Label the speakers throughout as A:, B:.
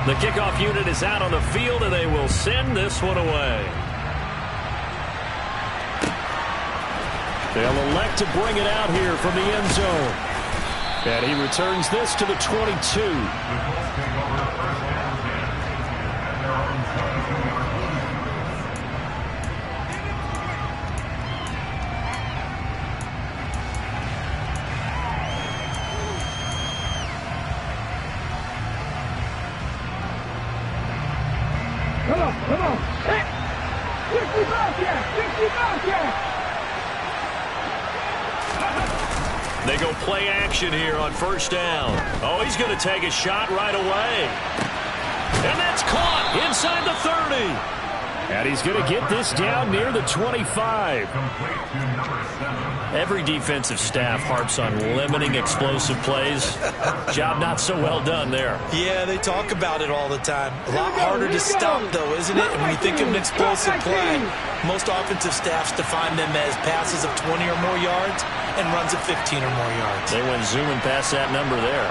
A: The kickoff unit is out on the field, and they will send this one away. They'll elect to bring it out here from the end zone. And he returns this to the 22.
B: Come on. Hey! 60 Bobcat! 60 Bobcat!
A: They go play action here on first down. Oh, he's going to take a shot right away. And that's caught inside the 30. And he's going to get this down near the 25. Every defensive staff harps on limiting explosive plays. Job not so well done there.
C: Yeah, they talk about it all the time. A lot harder to stop, though, isn't it? And when you think of an explosive play, most offensive staffs define them as passes of 20 or more yards and runs of 15 or more yards.
A: They went zooming past that number there.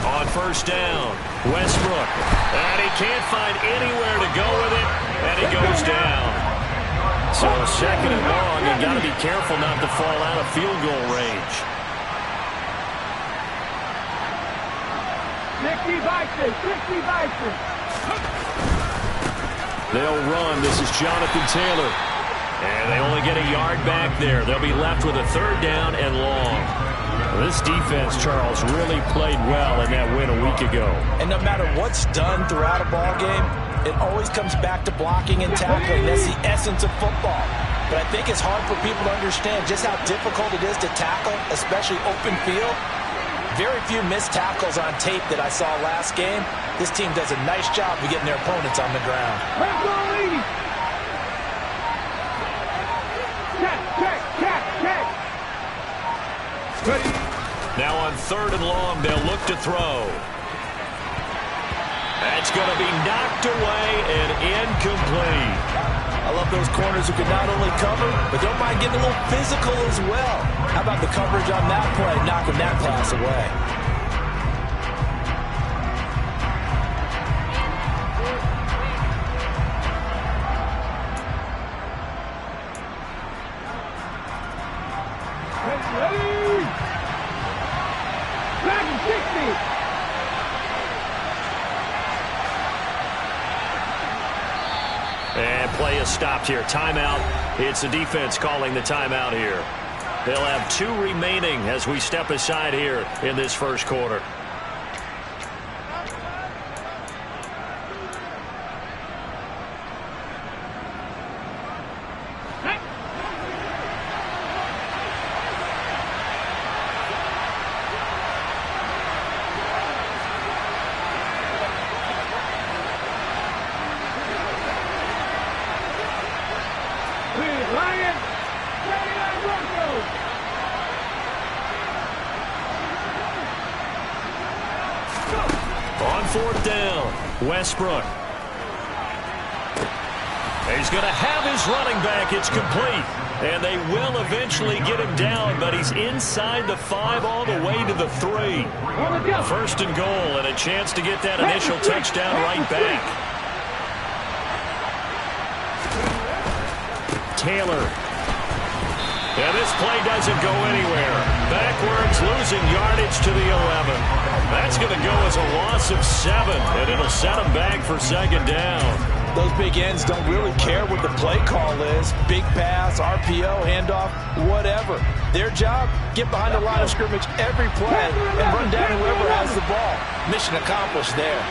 A: On first down, Westbrook. And he can't find anywhere to go with it, and he goes down. So second and long, you got to be careful not to fall out of field goal range.
B: 60 Bison! 60 Bison!
A: They'll run. This is Jonathan Taylor. And they only get a yard back there. They'll be left with a third down and long. This defense, Charles, really played well in that win a week ago.
C: And no matter what's done throughout a ball game, it always comes back to blocking and tackling. That's the essence of football. But I think it's hard for people to understand just how difficult it is to tackle, especially open field. Very few missed tackles on tape that I saw last game. This team does a nice job of getting their opponents on the ground.
A: Now on third and long, they'll look to throw. That's going to be knocked away and incomplete.
C: I love those corners who can not only cover, but don't mind getting a little physical as well. How about the coverage on that play, knocking that pass away?
A: And play is stopped here. Timeout. It's the defense calling the timeout here. They'll have 2 remaining as we step aside here in this first quarter. On fourth down, Westbrook. He's going to have his running back. It's complete. And they will eventually get him down, but he's inside the 5 all the way to the 3. First and goal, and a chance to get that initial touchdown right back. Taylor. And this play doesn't go anywhere. Backwards, losing yardage to the 11. That's going to go as a loss of 7, and it'll set them back for second down.
C: Those big ends don't really care what the play call is. Big pass, RPO, handoff, whatever. Their job, get behind the line of scrimmage every play and run down whoever has the ball. Mission accomplished there.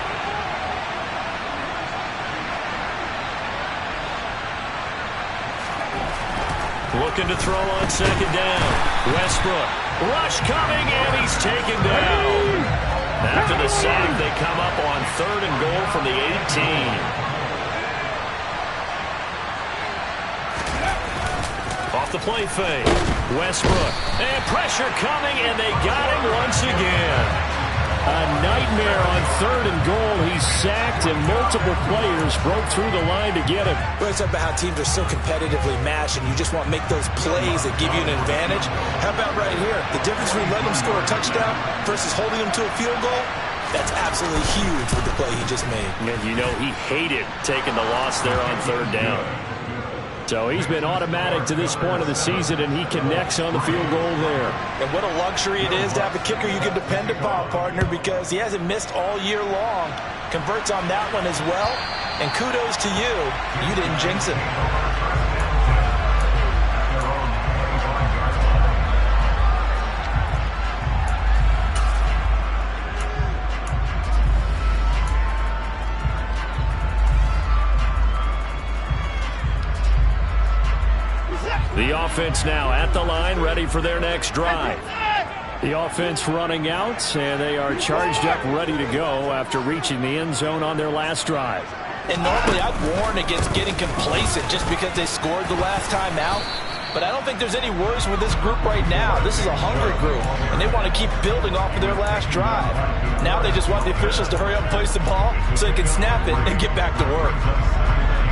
A: Looking to throw on second down. Westbrook. Rush coming, and he's taken down. After the sack, they come up on third and goal from the 18. Off the play fake. Westbrook. And pressure coming, and they got him once again. A nightmare on 3rd and goal. He's sacked, and multiple players broke through the line to get him.
C: We're talking about how teams are so competitively matched, and you just want to make those plays that give you an advantage. How about right here? The difference between letting them score a touchdown versus holding them to a field goal? That's absolutely huge with the play he just made.
A: And you know he hated taking the loss there on 3rd down. So he's been automatic to this point of the season, and he connects on the field goal there.
C: And what a luxury it is to have a kicker you can depend upon, partner, because he hasn't missed all year long. Converts on that one as well. And kudos to you. You didn't jinx it.
A: The offense now at the line, ready for their next drive. The offense running out, and they are charged up, ready to go after reaching the end zone on their last drive.
C: And normally I'd warn against getting complacent just because they scored the last time out. But I don't think there's any worse with this group right now. This is a hungry group, and they want to keep building off of their last drive. Now they just want the officials to hurry up and place the ball so they can snap it and get back to work.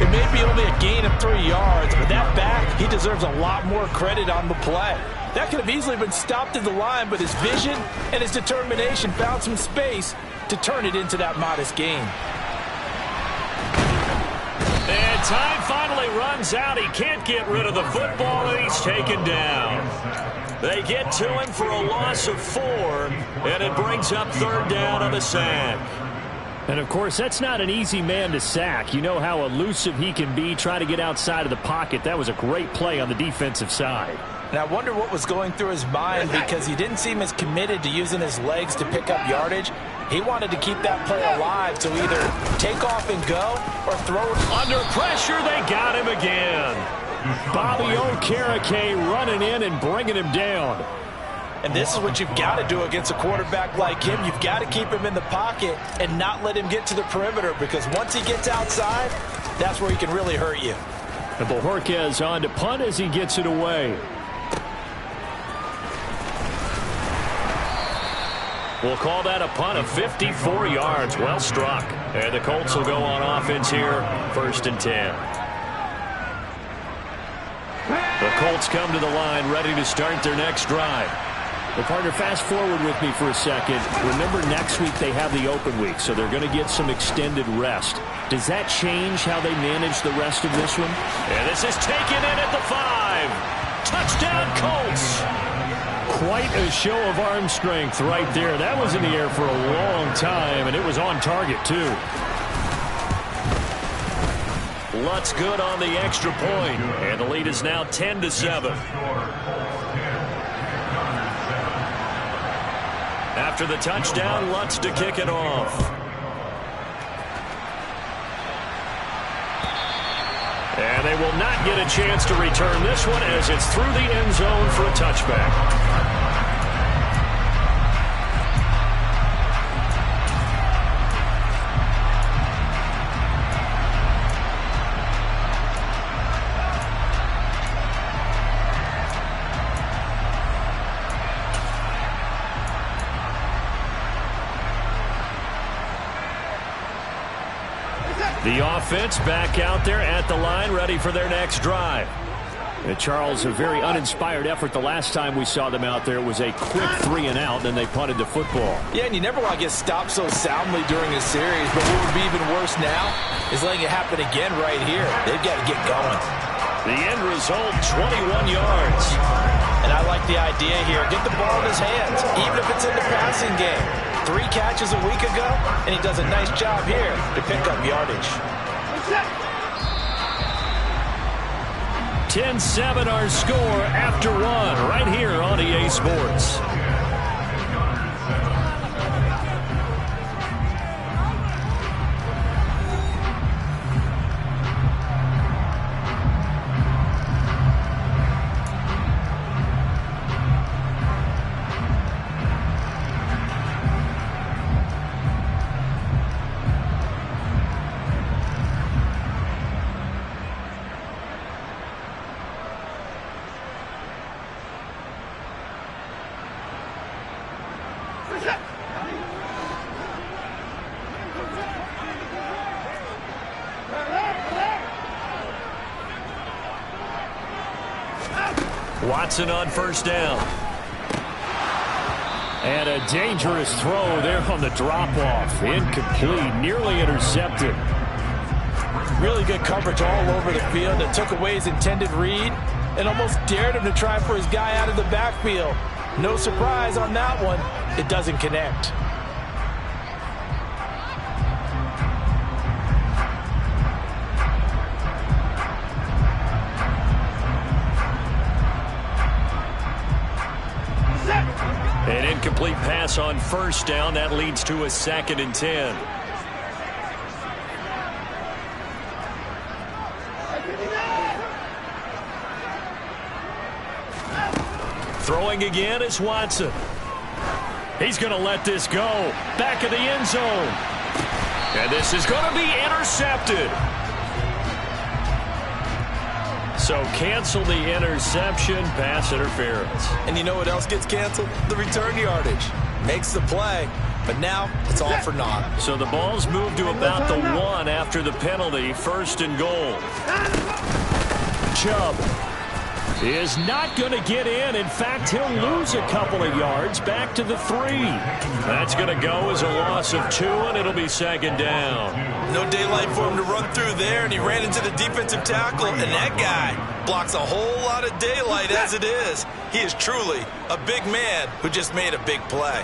C: It may be only a gain of 3 yards, but that back, he deserves a lot more credit on the play. That could have easily been stopped at the line, but his vision and his determination found some space to turn it into that modest gain.
A: And time finally runs out. He can't get rid of the football, and he's taken down. They get to him for a loss of 4, and it brings up 3rd down on the sack. And, of course, that's not an easy man to sack. You know how elusive he can be, trying to get outside of the pocket. That was a great play on the defensive side.
C: And I wonder what was going through his mind, because he didn't seem as committed to using his legs to pick up yardage. He wanted to keep that play alive, so either take off and go or throw it.
A: Under pressure, they got him again. Bobby Okereke running in and bringing him down.
C: And this is what you've got to do against a quarterback like him. You've got to keep him in the pocket and not let him get to the perimeter, because once he gets outside, that's where he can really hurt you.
A: And Bojorquez on to punt as he gets it away. We'll call that a punt of 54 yards. Well struck. And the Colts will go on offense here, 1st and 10. The Colts come to the line, ready to start their next drive. Well, partner, fast forward with me for a second. Remember, next week they have the open week, so they're going to get some extended rest. Does that change how they manage the rest of this one? And this is taken in at the 5. Touchdown, Colts. Quite a show of arm strength right there. That was in the air for a long time, and it was on target, too. Lutz good on the extra point, and the lead is now 10-7. After the touchdown, Lutz to kick it off. And they will not get a chance to return this one, as it's through the end zone for a touchback. The offense back out there at the line, ready for their next drive. And Charles, a very uninspired effort the last time we saw them out there. It was a quick 3 and out, then they punted the football.
C: Yeah, and you never want to get stopped so soundly during a series, but what would be even worse now is letting it happen again right here. They've got to get going.
A: The end result, 21 yards.
C: And I like the idea here. Get the ball in his hands, even if it's in the passing game. 3 catches a week ago, and he does a nice job here to pick up yardage.
A: 10-7 our score after 1 right here on EA Sports. Watson on first down.
D: And a dangerous throw there on the drop-off. Incomplete, nearly intercepted.
C: Really good coverage all over the field that took away his intended read and almost dared him to try for his guy out of the backfield. No surprise on that one. It doesn't connect.
A: An incomplete pass on first down. That leads to a 2nd and 10. Throwing again is Watson. He's going to let this go. Back of the end zone. And this is going to be intercepted. So cancel the interception, pass interference.
C: And you know what else gets canceled? The return yardage. Makes the play, but now it's all for naught.
A: So the ball's moved to about the 1 after the penalty. 1st and goal.
D: Chubb is not going to get in. In fact, he'll lose a couple of yards back to the 3.
A: That's going to go as a loss of 2, and it'll be 2nd down.
C: No daylight for him to run through there, and he ran into the defensive tackle, and that guy blocks a whole lot of daylight as it is. He is truly a big man who just made a big play.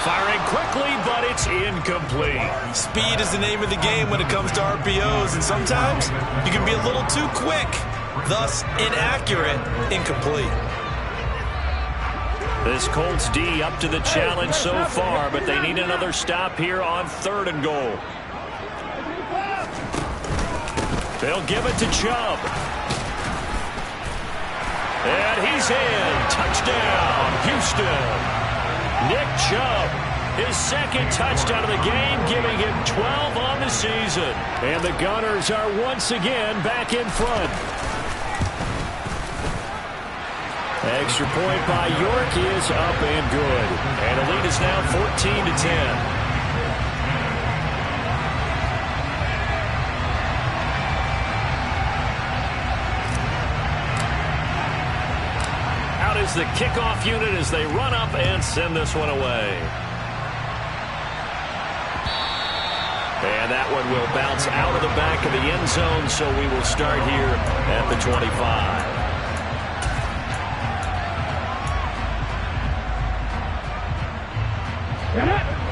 A: Firing quickly, but it's incomplete.
C: Speed is the name of the game when it comes to RPOs, and sometimes you can be a little too quick, thus inaccurate, incomplete.
A: This Colts D up to the challenge so far, but they need another stop here on 3rd and goal. They'll give it to Chubb. And he's in. Touchdown, Houston. Nick Chubb, his 2nd touchdown of the game, giving him 12 on the season.
D: And the Gunners are once again back in front. Extra point by York is up and good.
A: And the lead is now 14-10. Is the kickoff unit as they run up and send this one away. And that one will bounce out of the back of the end zone, so we will start here at the 25.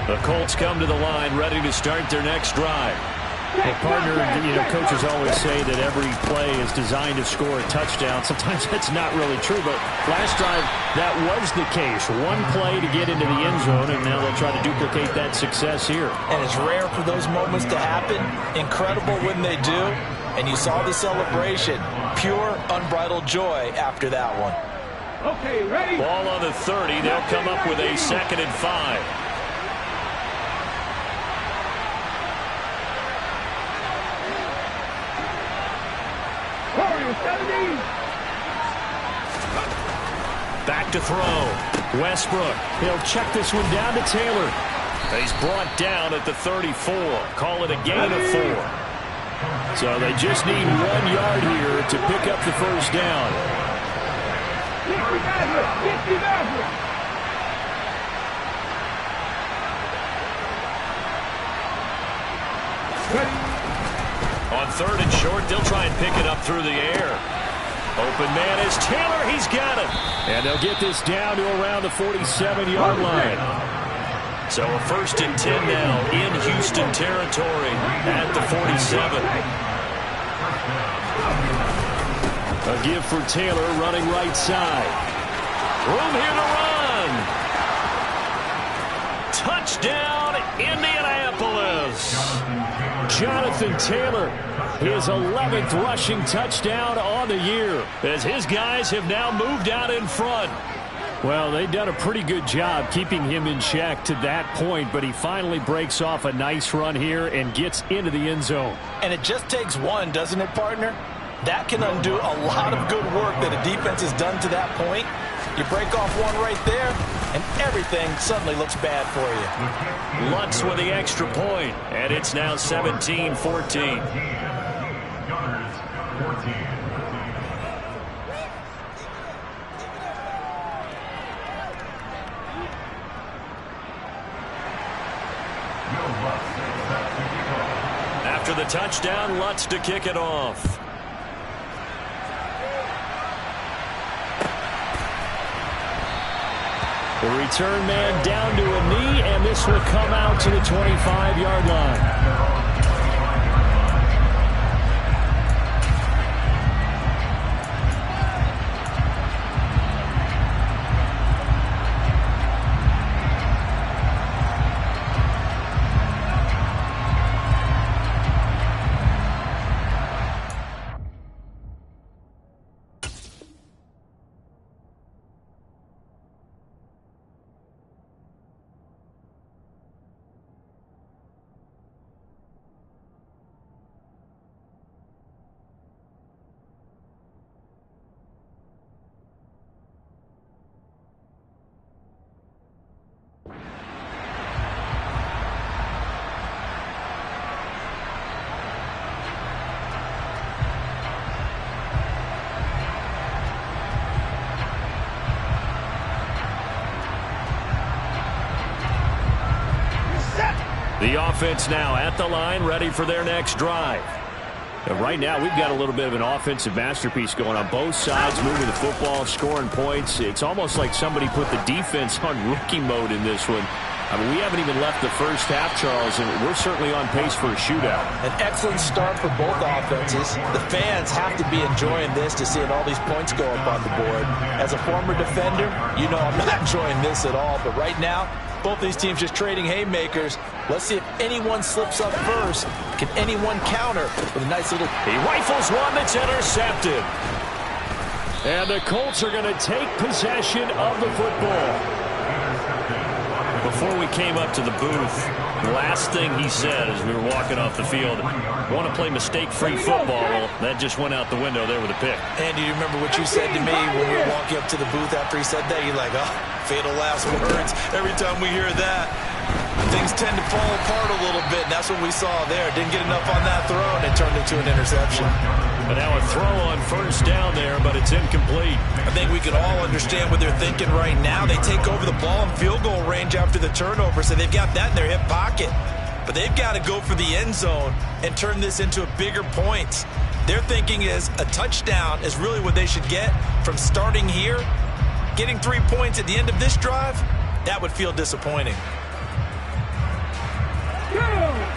A: The Colts come to the line ready to start their next drive.
D: Well, partner, coaches always say that every play is designed to score a touchdown. Sometimes that's not really true, but last drive, that was the case. One play to get into the end zone, and now they'll try to duplicate that success here.
C: And it's rare for those moments to happen. Incredible when they do. And you saw the celebration. Pure, unbridled joy after that one.
B: Okay, ready?
A: Ball on the 30. They'll come up with a 2nd and 5. Back to throw. Westbrook.
D: He'll check this one down to Taylor.
A: He's brought down at the 34. Call it a gain of 4.
D: So they just need 1 yard here to pick up the first down.
A: On 3rd and short, they'll try and pick it up through the air. Open man is Taylor. He's got it.
D: And they'll get this down to around the 47-yard line.
A: So a 1st and 10 now in Houston territory at the 47.
D: A give for Taylor running right side.
A: Room here to run. Touchdown, Indianapolis.
D: Jonathan Taylor, his 11th rushing touchdown on the year,
A: as his guys have now moved out in front.
D: Well, they've done a pretty good job keeping him in check to that point, but he finally breaks off a nice run here and gets into the end zone.
C: And it just takes one, doesn't it, partner? That can undo a lot of good work that a defense has done to that point. You break off one right there, and everything suddenly looks bad for you.
A: Lutz with the extra point, and it's now 17-14.
E: Gunners 14.
A: After the touchdown, Lutz to kick it off. The return man down to a knee, and this will come out to the 25-yard line. The offense now at the line, ready for their next drive. Right now, we've got a little bit of an offensive masterpiece going on both sides, moving the football, scoring points. It's almost like somebody put the defense on rookie mode in this one. I mean, we haven't even left the first half, Charles, and we're certainly on pace for a shootout.
C: An excellent start for both offenses. The fans have to be enjoying this to seeing all these points go up on the board. As a former defender, you know I'm not enjoying this at all, but right now, both these teams just trading haymakers. Let's see if anyone slips up first. Can anyone counter with a nice little...
A: He rifles one that's intercepted. And the Colts are going to take possession of the football. Before we came up to the booth, the last thing he said as we were walking off the field, want to play mistake-free football. Well, that just went out the window there with a pick.
C: Andy, you remember what you said to me when we were walking up to the booth after he said that? You're like, oh, fatal last words. Every time we hear that, things tend to fall apart a little bit, and that's what we saw there. Didn't get enough on that throw, and it turned into an interception.
A: But now a throw on first down there, but it's incomplete.
C: I think we can all understand what they're thinking right now. They take over the ball in field goal range after the turnover, so they've got that in their hip pocket. But they've got to go for the end zone and turn this into a bigger point. Their thinking is a touchdown is really what they should get from starting here. Getting 3 points at the end of this drive, that would feel disappointing.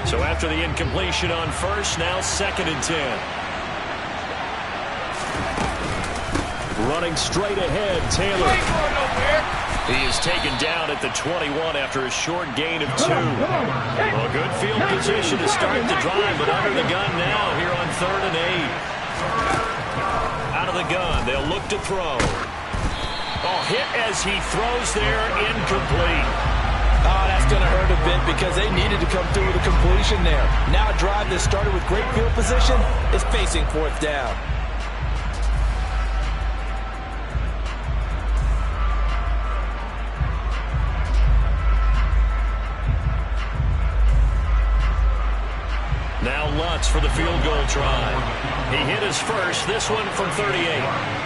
A: So after the incompletion on first, now 2nd and 10. Running straight ahead, Taylor. He is taken down at the 21 after a short gain of 2. Well, good field position to start the drive, but under the gun now here on 3rd and 8. Out of the gun, they'll look to throw. Oh, hit as he throws there, incomplete.
C: Oh, that's going to hurt a bit because they needed to come through with a completion there. Now a drive that started with great field position is facing 4th down.
A: Now Lutz for the field goal try. He hit his first, this one from 38.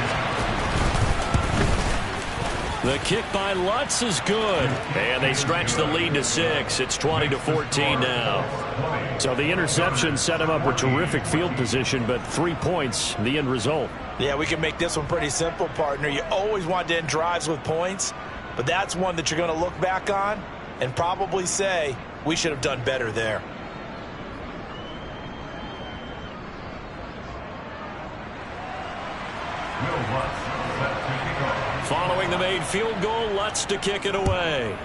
A: The kick by Lutz is good. And they stretch the lead to 6. It's 20-14 now. So the interception set him up with terrific field position, but 3 points, the end result.
C: Yeah, we can make this one pretty simple, partner. You always want to end drives with points, but that's one that you're going to look back on and probably say, we should have done better there.
A: Following the made field goal, Lutz to kick it away.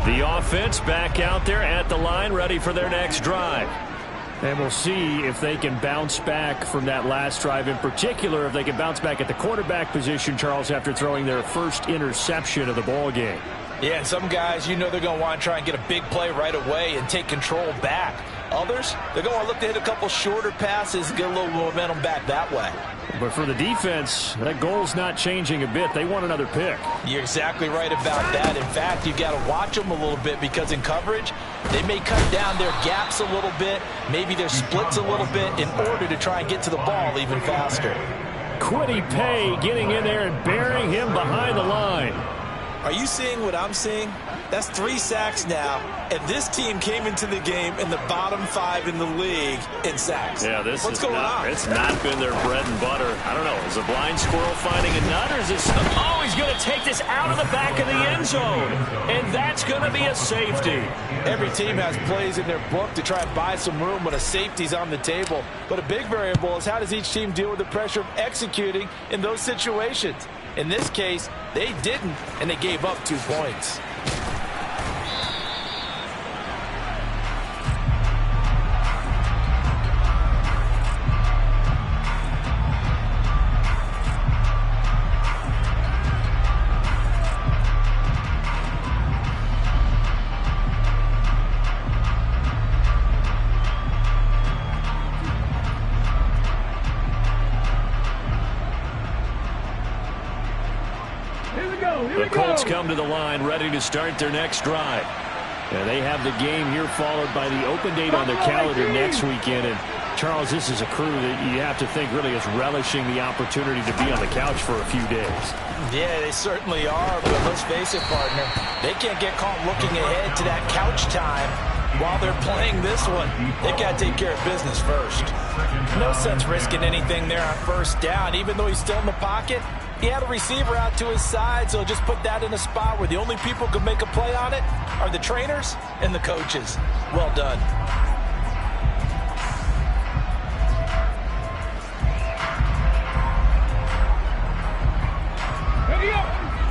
A: The offense back out there at the line, ready for their next drive.
D: And we'll see if they can bounce back from that last drive. In particular, if they can bounce back at the quarterback position, Charles, after throwing their first interception of the ball game.
C: Yeah, and some guys, they're going to want to try and get a big play right away and take control back. Others, they're going to want to look to hit a couple shorter passes and get a little momentum back that way.
D: But for the defense, that goal's not changing a bit. They want another pick.
C: You're exactly right about that. In fact, you've got to watch them a little bit because in coverage, they may cut down their gaps a little bit, maybe their splits a little bit in order to try and get to the ball even faster.
D: Kwity Paye getting in there and burying him behind the line.
C: Are you seeing what I'm seeing? That's 3 sacks now, and this team came into the game in the bottom 5 in the league in sacks.
A: Yeah,
C: What's going on?
A: It's not been their bread and butter. I don't know. Is a blind squirrel finding a nut, or is this? Oh, he's going to take this out of the back of the end zone, and that's going to be a safety.
C: Every team has plays in their book to try and buy some room when a safety's on the table. But a big variable is how does each team deal with the pressure of executing in those situations? In this case, they didn't, and they gave up 2 points.
A: The Colts come to the line, ready to start their next drive. And they have the game here followed by the open date on their calendar next weekend. And Charles, this is a crew that you have to think really is relishing the opportunity to be on the couch for a few days.
C: Yeah, they certainly are, but let's face it, partner. They can't get caught looking ahead to that couch time while they're playing this one. They've got to take care of business first. No sense risking anything there on first down. Even though he's still in the pocket, he had a receiver out to his side, so just put that in a spot where the only people who can make a play on it are the trainers and the coaches. Well done.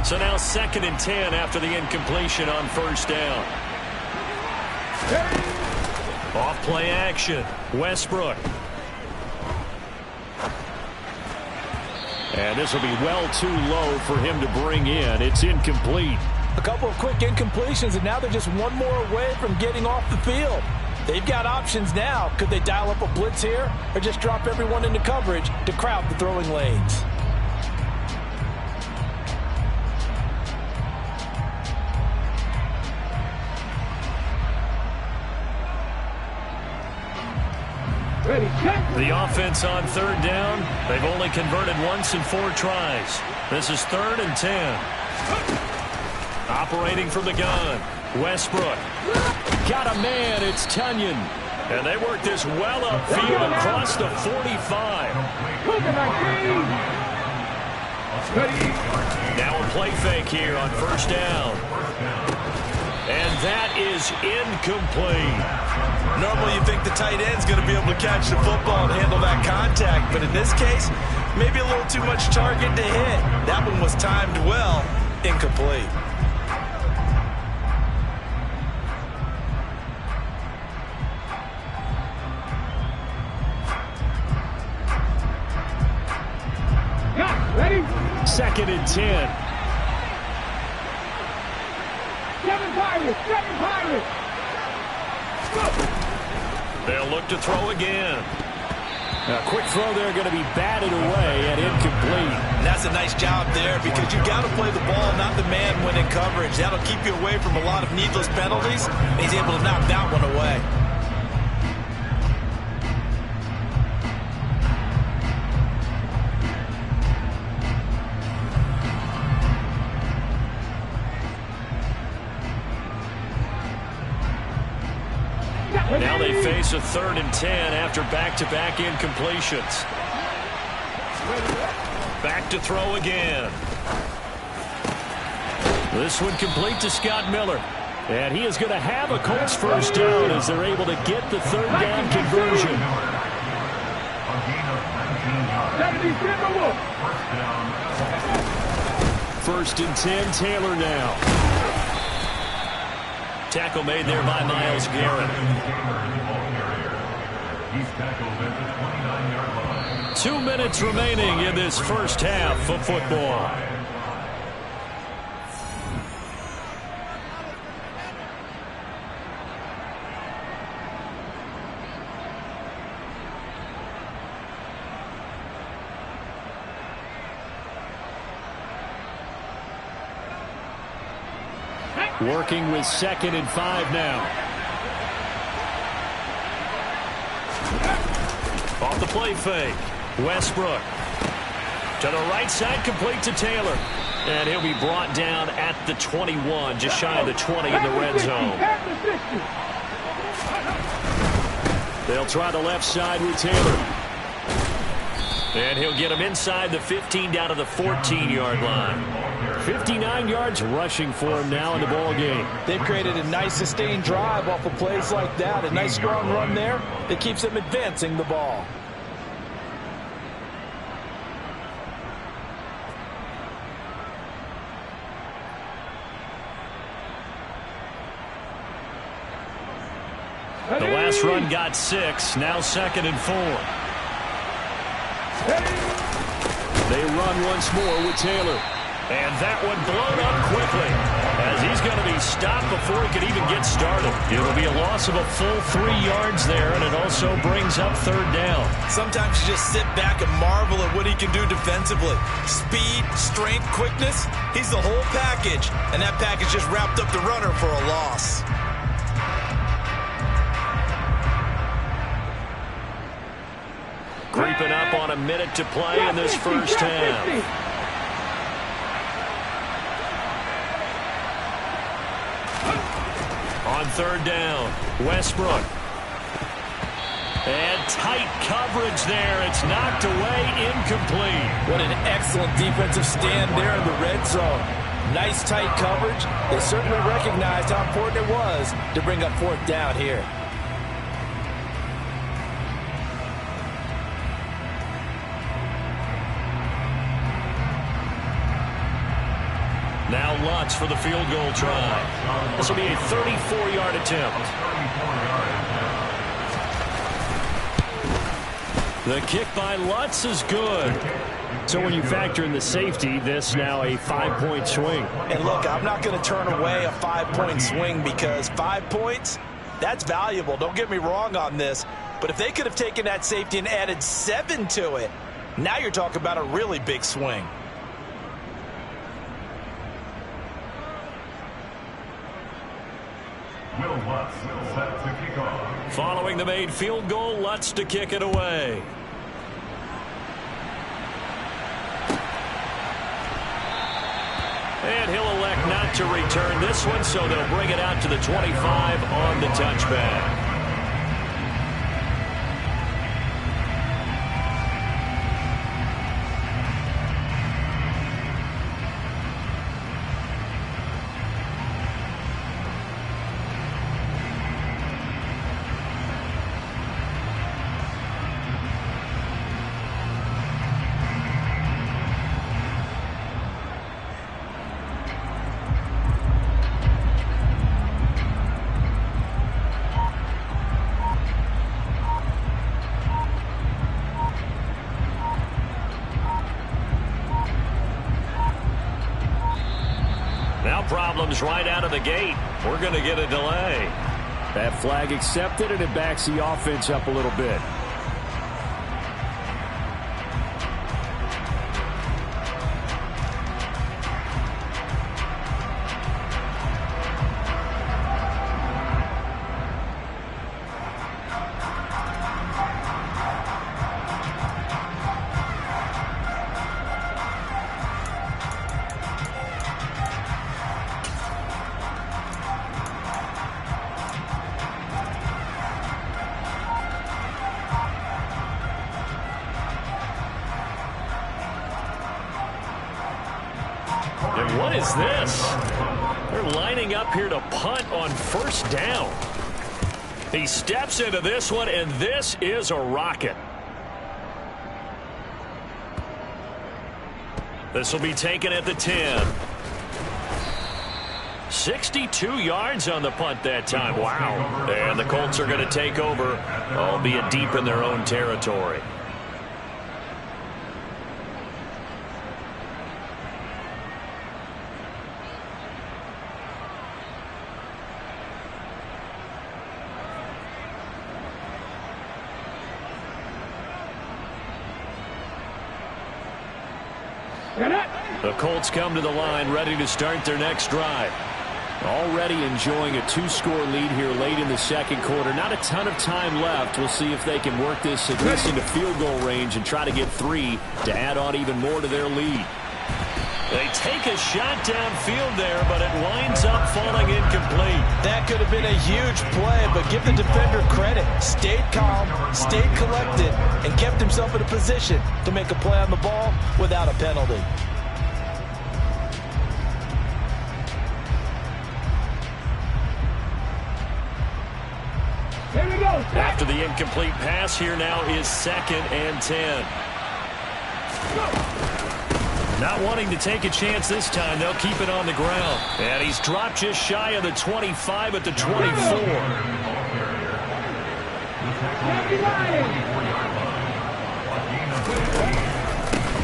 A: So now 2nd and 10 after the incompletion on first down. Off play action. Westbrook. And this will be well too low for him to bring in. It's incomplete.
C: A couple of quick incompletions, and now they're just one more away from getting off the field. They've got options now. Could they dial up a blitz here or just drop everyone into coverage to crowd the throwing lanes?
B: Ready, check.
A: The offense on 3rd down. They've only converted once in 4 tries. This is 3rd and 10. Operating from the gun. Westbrook. Got a man. It's Tunyon. And they work this well upfield across the 45. Now a play fake here on first down. And that is incomplete.
C: Normally you think the tight end's going to be able to catch the football and handle that contact, but in this case, maybe a little too much target to hit. That one was timed well, incomplete.
B: Ready?
A: 2nd and 10.
B: 7 Pirates, 7 Pirates.
A: They'll look to throw again.
D: A quick throw there going to be batted away and incomplete.
C: And that's a nice job there because you got to play the ball, not the man when in coverage. That'll keep you away from a lot of needless penalties. He's able to knock that one away.
A: Now they face a 3rd and 10 after back-to-back incompletions. Back to throw again. This one complete to Scott Miller. And he is going to have a Colts first down as they're able to get the 3rd down conversion. 1st and 10, Taylor now. Tackle made there by Myles Garrett.
E: He's tackled at the 29-yard line.
A: 2 minutes remaining in this first half of football.
D: Working with 2nd and 5 now.
A: Off the play fake. Westbrook. To the right side, complete to Taylor. And he'll be brought down at the 21, just shy of the 20 in the red zone.
D: They'll try the left side with Taylor.
A: And he'll get him inside the 15 down to the 14-yard line.
D: 59 yards rushing for him now in the ball game.
C: They've created a nice sustained drive off of plays like that. A nice strong run there that keeps them advancing the ball.
A: The last run got 6. Now 2nd and 4.
D: They run once more with Taylor.
A: And that one blown up quickly as he's going to be stopped before he could even get started. It'll be a loss of a full 3 yards there, and it also brings up 3rd down.
C: Sometimes you just sit back and marvel at what he can do defensively. Speed, strength, quickness, he's the whole package. And that package just wrapped up the runner for a loss.
A: Creeping up on a minute to play in this first half. On 3rd down, Westbrook. And tight coverage there. It's knocked away, incomplete.
C: What an excellent defensive stand there in the red zone. Nice tight coverage. They certainly recognized how important it was to bring up 4th down here.
A: Now Lutz for the field goal try. This will be a 34-yard attempt. The kick by Lutz is good.
D: So when you factor in the safety, this now a 5-point swing.
C: And look, I'm not going to turn away a 5-point swing because 5 points, that's valuable. Don't get me wrong on this. But if they could have taken that safety and added 7 to it, now you're talking about a really big swing.
E: Will Lutz set to kick off.
A: Following the made field goal, Lutz to kick it away. And he'll elect not to return this one, so they'll bring it out to the 25 on the touchback. Problems right out of the gate. We're going to get a delay.
D: That flag accepted, and it backs the offense up a little bit.
A: And what is this? They're lining up here to punt on 1st down. He steps into this one, and this is a rocket. This will be taken at the 10. 62 yards on the punt that time. Wow. And the Colts are going to take over, albeit deep in their own territory. The Colts come to the line ready to start their next drive. Already enjoying a 2-score lead here late in the second quarter. Not a ton of time left. We'll see if they can work this at least into field goal range and try to get 3 to add on even more to their lead. They take a shot downfield there, but it winds up falling incomplete.
C: That could have been a huge play, but give the defender credit. Stayed calm, stayed collected, and kept himself in a position to make a play on the ball without a penalty.
B: Here we go.
A: After the incomplete pass, here now is 2nd and 10. Not wanting to take a chance this time, they'll keep it on the ground. And he's dropped just shy of the 25 at the 24.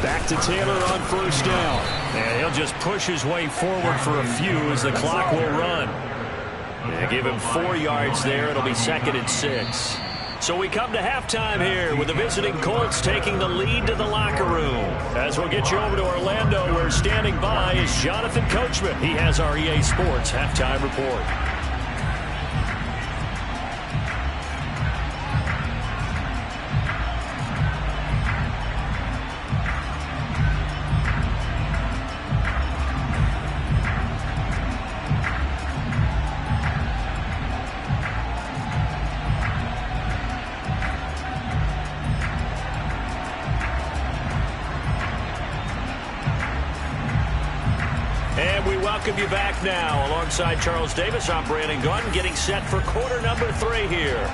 A: Back to Taylor on first down. And he'll just push his way forward for a few as the clock will run. And give him 4 yards there. It'll be 2nd and 6. So we come to halftime here with the visiting Colts taking the lead to the locker room. As we'll get you over to Orlando, where standing by is Jonathan Coachman. He has our EA Sports halftime report. Welcome you back now. Alongside Charles Davis, I'm Brandon Gunn, getting set for quarter number 3 here.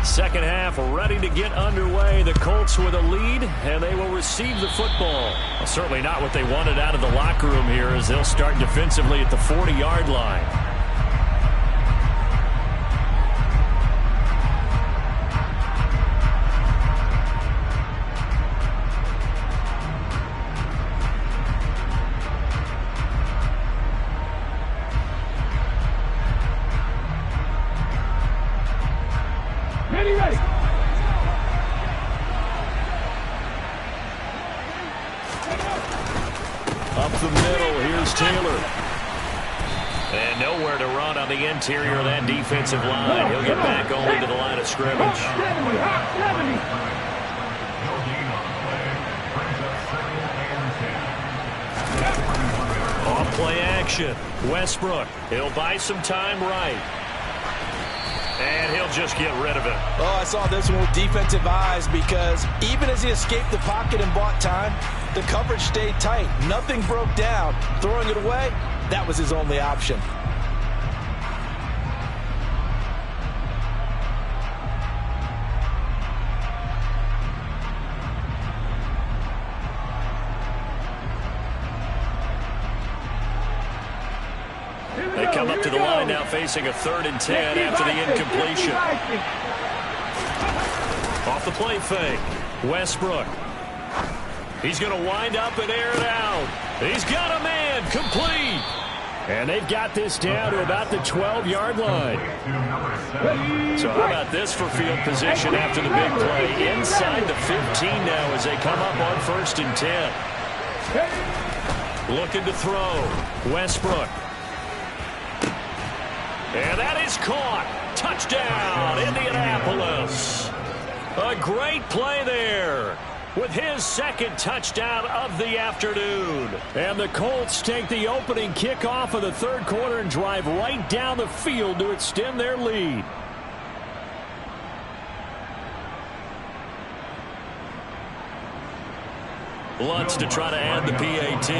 A: Second half ready to get underway. The Colts with a lead, and they will receive the football. Well, certainly not what they wanted out of the locker room here, as they'll start defensively at the 40-yard line.
B: Ready.
A: Up the middle, here's Taylor. And nowhere to run on the interior of that defensive line. He'll get back only to the line of scrimmage. Off play action. Westbrook. He'll buy some time right. And he'll just get rid of it.
C: Oh, I saw this one with defensive eyes, because even as he escaped the pocket and bought time, the coverage stayed tight. Nothing broke down. Throwing it away, that was his only option.
A: They come up to the line now facing a 3rd and 10 after the incompletion. Off the play fake. Westbrook. He's going to wind up and air it out. He's got a man. Complete. And they've got this down to about the 12-yard line. So how about this for field position after the big play? Inside the 15 now as they come up on 1st and 10. Looking to throw. Westbrook. And that is caught. Touchdown, Indianapolis. A great play there with his second touchdown of the afternoon.
D: And the Colts take the opening kickoff of the third quarter and drive right down the field to extend their lead.
A: Lutz to try to add the PAT.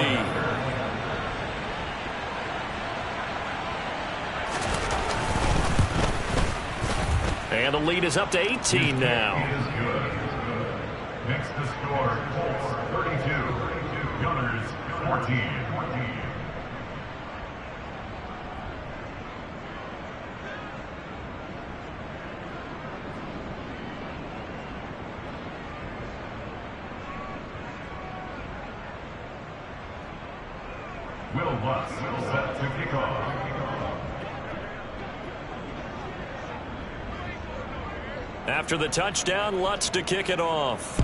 A: And the lead is up to 18 now.
E: Next to score, Colts 32, Gunners 14. Will Lutz set to kick off.
A: After the touchdown, Lutz to kick it off.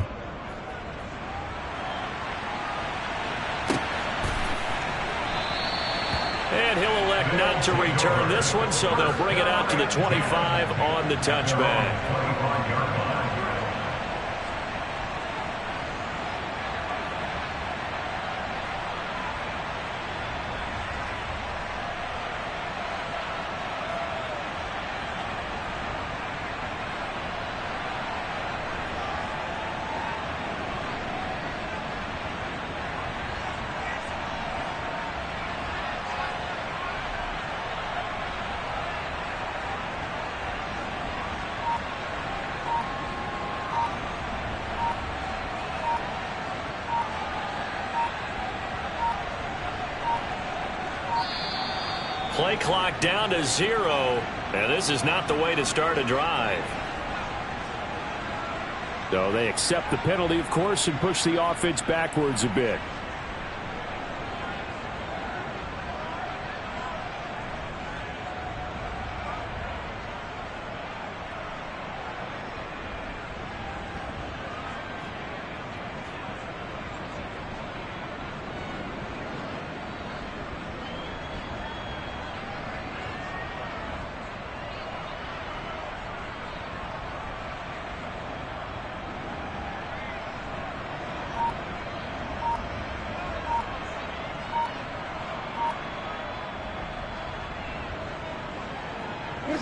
A: And he'll elect not to return this one, so they'll bring it out to the 25 on the touchback. Play clock down to 0, and this is not the way to start a drive.
D: So they accept the penalty, of course, and push the offense backwards a bit.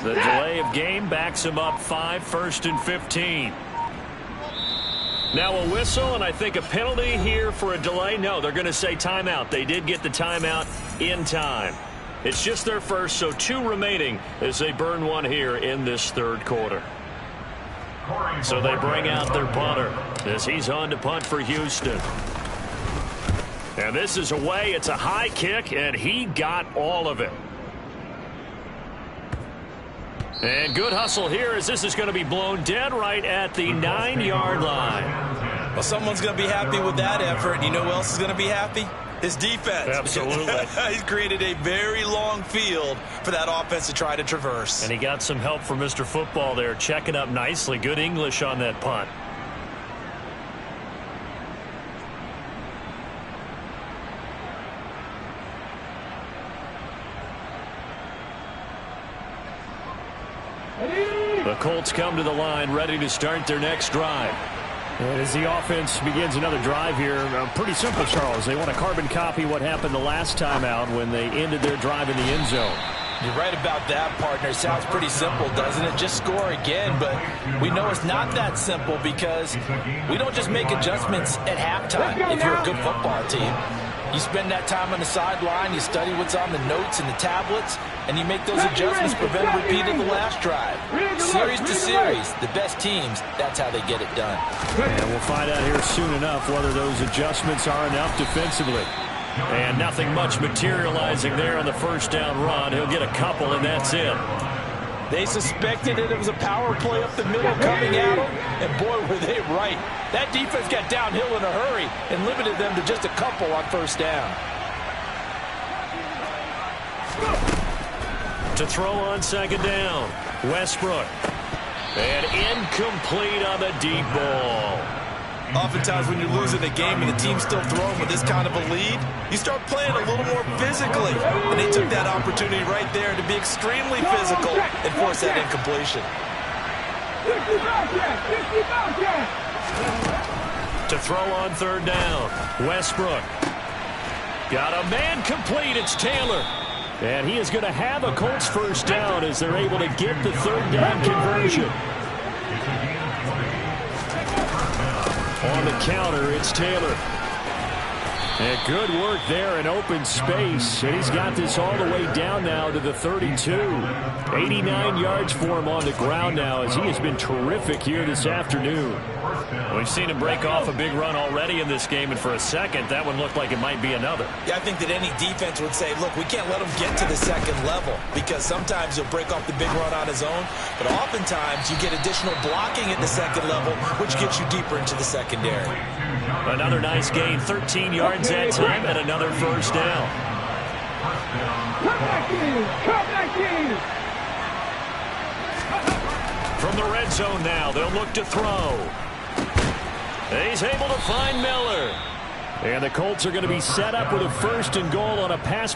A: The delay of game backs him up 5, 1st and 15. Now a whistle, and I think a penalty here for a delay. No, they're going to say timeout. They did get the timeout in time. It's just their first, so 2 remaining as they burn one here in this third quarter. So they bring out their punter as he's on to punt for Houston. And this is away. It's a high kick, and he got all of it. And good hustle here as this is going to be blown dead right at the 9-yard line.
C: Well, someone's going to be happy with that effort. And you know who else is going to be happy? His defense.
A: Absolutely.
C: He's created a very long field for that offense to try to traverse.
A: And he got some help from Mr. Football there, checking up nicely. Good English on that punt. The Colts come to the line, ready to start their next drive.
D: And as the offense begins another drive here, pretty simple, Charles. They want to carbon copy what happened the last time out when they ended their drive in the end zone.
C: You're right about that, partner. Sounds pretty simple, doesn't it? Just score again, but we know it's not that simple because we don't just make adjustments at halftime if you're a good football team. You spend that time on the sideline, you study what's on the notes and the tablets, and you make those adjustments, prevent a repeat of the last drive. Series to series, the best teams, that's how they get it done.
D: And we'll find out here soon enough whether those adjustments are enough defensively.
A: And nothing much materializing there on the first down run. He'll get a couple, and that's it.
C: They suspected that it was a power play up the middle coming at them, and boy, were they right. That defense got downhill in a hurry and limited them to just a couple on first down.
A: To throw on second down, Westbrook. And incomplete on the deep ball.
C: Oftentimes when you're losing a game and the team's still throwing with this kind of a lead, you start playing a little more physically. And they took that opportunity right there to be extremely physical and force that incompletion.
A: To throw on third down, Westbrook. Got a man complete. It's Taylor. And he is going to have a Colts first down as they're able to get the third down conversion. On the counter, it's Taylor. And good work there in open space. And he's got this all the way down now to the 32. 89 yards for him on the ground now as he has been terrific here this afternoon. We've seen him break off a big run already in this game, and for a second, that one looked like it might be another.
C: Yeah, I think that any defense would say, look, we can't let him get to the second level because sometimes he'll break off the big run on his own, but oftentimes you get additional blocking at the second level, which gets you deeper into the secondary.
A: Another nice gain, 13 yards that time, and another first down.
B: Come back in! Come back in!
A: From the red zone now, they'll look to throw. He's able to find Miller. And the Colts are going to be set up with a first and goal on a pass.